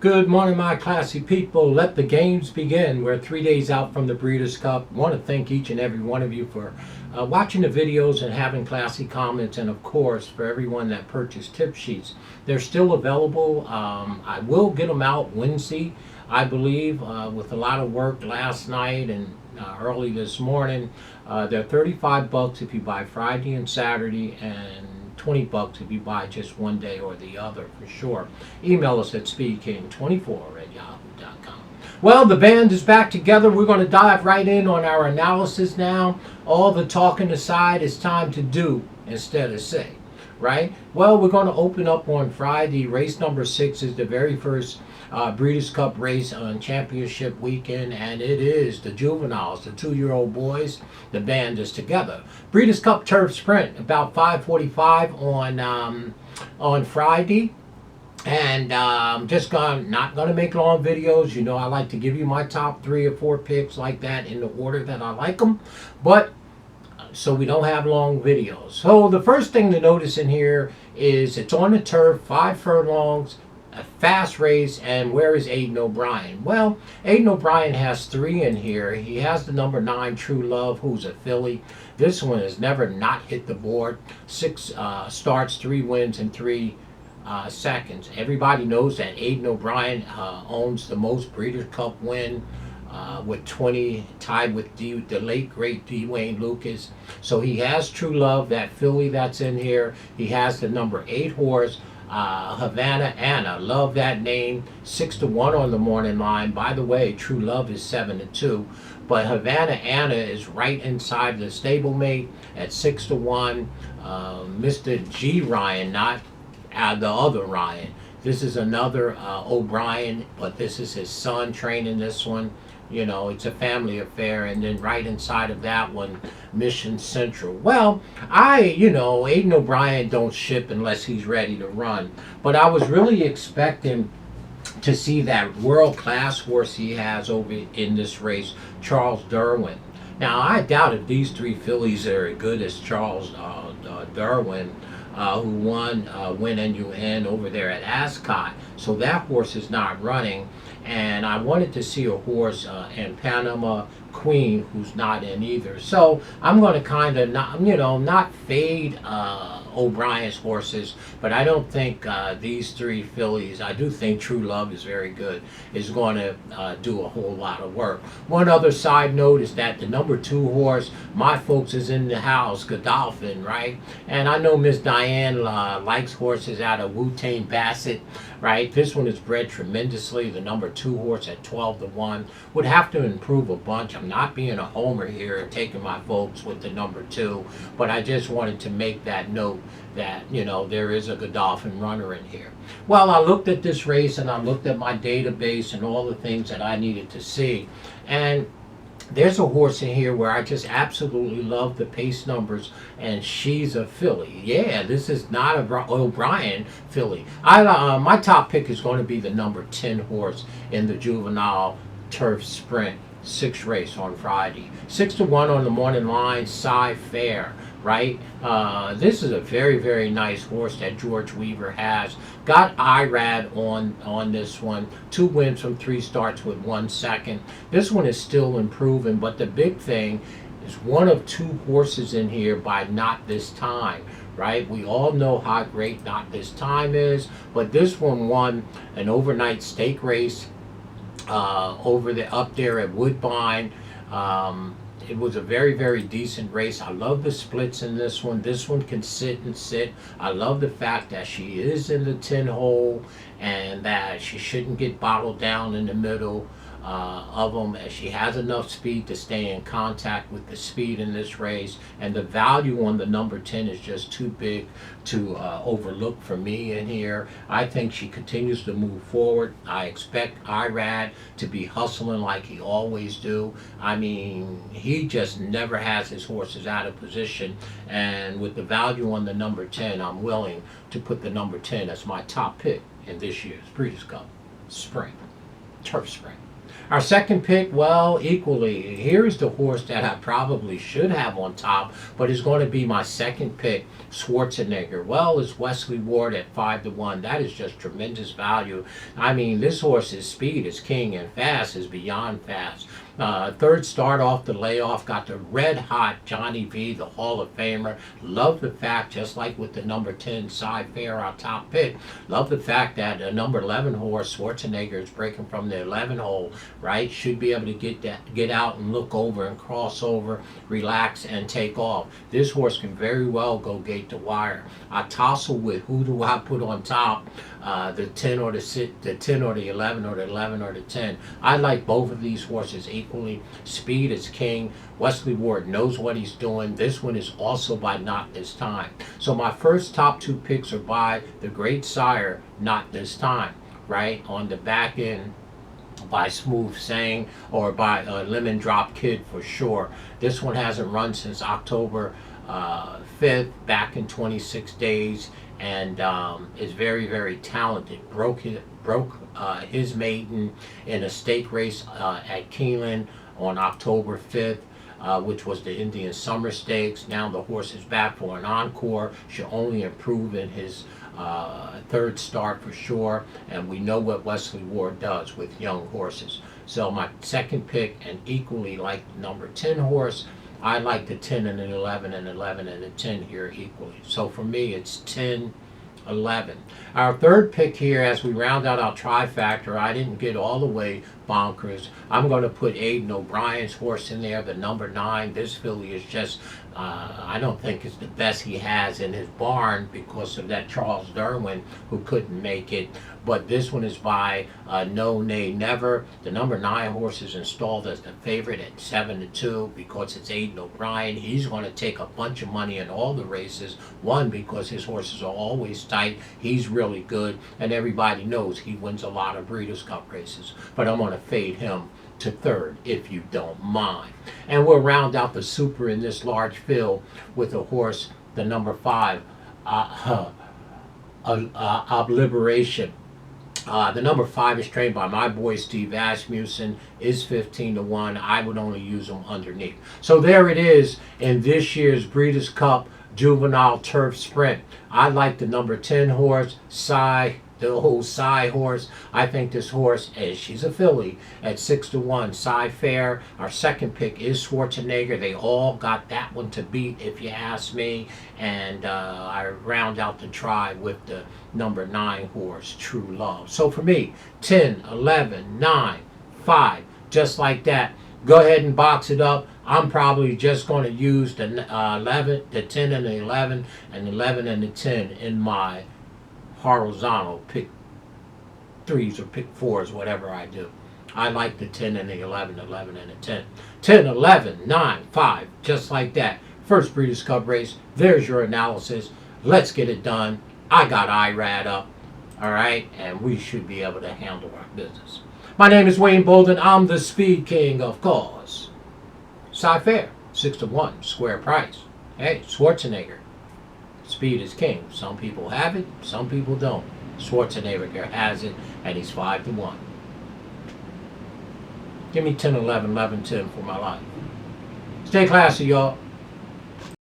Good morning, my classy people. Let the games begin. We're 3 days out from the Breeders' Cup. I want to thank each and every one of you for watching the videos and having classy comments, and of course, for everyone that purchased tip sheets. They're still available. I will get them out Wednesday, I believe, with a lot of work last night and early this morning. They're 35 bucks if you buy Friday and Saturday, and 20 bucks if you buy just one day or the other for sure. Email us at speedking24@yahoo.com. Well, the band is back together. We're going to dive right in on our analysis now. All the talking aside, it's time to do instead of say, right? Well, we're going to open up on Friday. Race number 6 is the very first Breeders' Cup race on championship weekend, and it is the Juveniles, the 2-year-old boys. The band is together. Breeders' Cup Turf Sprint about 5:45 on Friday. And not gonna make long videos. You know, I like to give you my top 3 or 4 picks like that in the order that I like them, but so we don't have long videos. So the first thing to notice in here is it's on the turf, 5 furlongs, a fast race, and where is Aiden O'Brien? Well, Aiden O'Brien has 3 in here. He has the number 9, True Love, who's a filly. This one has never not hit the board. 6 starts, 3 wins, and 3 seconds. Everybody knows that Aiden O'Brien owns the most Breeders' Cup win with 20, tied with the late great D. Wayne Lucas. So he has True Love, that filly that's in here. He has the number 8 horse, Havana Anna. Love that name. 6-1 on the morning line. By the way, True Love is 7-2. But Havana Anna is right inside the stablemate at 6-1. Mr. G. Ryan, not the other Ryan. This is another O'Brien, but this is his son training this one. You know, it's a family affair. And then right inside of that one, Mission Central. Well, Aiden O'Brien don't ship unless he's ready to run. But I was really expecting to see that world-class horse he has over in this race, Charles Derwin. Now, I doubt if these 3 fillies are as good as Charles Derwin, who won Win NUN over there at Ascot. So that horse is not running. And I wanted to see a horse in Panama Queen who's not in either. So I'm going to kind of not fade O'Brien's horses, but I don't think these 3 fillies, I do think True Love is very good, is going to do a whole lot of work. One other side note is that the number 2 horse, my folks is in the house, Godolphin, right? And I know Miss Diane likes horses out of Wu-Tang Bassett, right? This one is bred tremendously. The number 2 horse at 12-1 would have to improve a bunch. I'm not being a homer here and taking my folks with the number 2, but I just wanted to make that note that, there is a Godolphin runner in here. Well, I looked at this race and I looked at my database and all the things that I needed to see. And there's a horse in here where I just absolutely love the pace numbers, and she's a filly. Yeah, this is not a O'Brien filly. My top pick is going to be the number 10 horse in the Juvenile Turf Sprint 6 race on Friday. 6-1 on the morning line, Cy Fair. Right? This is a very, very nice horse that George Weaver has. Got IRAD on this one. 2 wins from 3 starts with 1 second. This one is still improving, but the big thing is one of 2 horses in here by Not This Time. Right? We all know how great Not This Time is, but this one won an overnight stake race up there at Woodbine. It was a very, very decent race. I love the splits in this one. This one can sit and sit. I love the fact that she is in the 10 hole and that she shouldn't get bottled down in the middle of them, as she has enough speed to stay in contact with the speed in this race. And the value on the number 10 is just too big to overlook for me in here. I think she continues to move forward. I expect Irad to be hustling like he always do. I mean, he just never has his horses out of position. And with the value on the number 10, I'm willing to put the number 10 as my top pick in this year's Breeders' Cup Spring, Turf Spring. Our second pick, well, equally, here's the horse that I probably should have on top, but is going to be my second pick, Schwarzenegger. Well, it's Wesley Ward at 5-1. That is just tremendous value. I mean, this horse's speed is king and fast is beyond fast. Third start off the layoff, got the red hot Johnny V, the Hall of Famer. Love the fact, just like with the number 10 Cy Fair, our top pick, love the fact that the number 11 horse, Schwarzenegger, is breaking from the 11 hole, right? Should be able to get out and look over and cross over, relax, and take off. This horse can very well go gate to wire. I tussle with who do I put on top, the 10 or the 10 or the 11 or the 11 or the 10. I like both of these horses equally. Speed is king. Wesley Ward knows what he's doing. This one is also by Not This Time. So my first top two picks are by the great sire, Not This Time, right? On the back end, by Smooth Saying or by Lemon Drop Kid for sure. This one hasn't run since October 5th, back in 26 days, and is very, very talented. Broke his maiden in a stake race at Keeneland on October 5th. Which was the Indian Summer Stakes. Now the horse is back for an encore. Should only improve in his third start for sure. And we know what Wesley Ward does with young horses. So my second pick, and equally like number 10 horse, I like the 10 and the 11 and 11 and the 10 here equally. So for me, it's 10, 11. Our third pick here, as we round out our trifactor, I didn't get all the way bonkers. I'm going to put Aiden O'Brien's horse in there, the number 9. This filly is just, I don't think it's the best he has in his barn because of that Charles Derwin who couldn't make it. But this one is by No Nay Never. The number 9 horse is installed as the favorite at 7-2 because it's Aiden O'Brien. He's going to take a bunch of money in all the races. One, because his horses are always tight. He's really good, and everybody knows he wins a lot of Breeders' Cup races. But I'm going to fade him to third, if you don't mind. And we'll round out the super in this large field with a horse, the number 5, Obliberation. The number 5 is trained by my boy Steve Asmussen, is 15-1. I would only use him underneath. So there it is in this year's Breeders' Cup Juvenile Turf Sprint. I like the number 10 horse, the old Cy horse. I think this horse, she's a filly, at 6-1. Cy Fair. Our second pick is Schwarzenegger. They all got that one to beat, if you ask me. And I round out the try with the number 9 horse, True Love. So for me, 10, 11, 9, 5, just like that. Go ahead and box it up. I'm probably just going to use the 11, the 10 and the 11, and the 11 and the 10 in my horizontal pick 3s or pick 4s, whatever I do. I like the 10 and the 11, 11 and the 10. 10, 11, 9, 5, just like that. First Breeders' Cup race. There's your analysis. Let's get it done. I got IRAD up, all right, and we should be able to handle our business. My name is Wayne Bolden. I'm the Speed King, of course. Cy Fair, 6-1, square price. Hey, Schwarzenegger, speed is king. Some people have it, some people don't. Schwarzenegger has it, and he's 5-1. Give me 10, 11, 11, 10 for my life. Stay classy, y'all.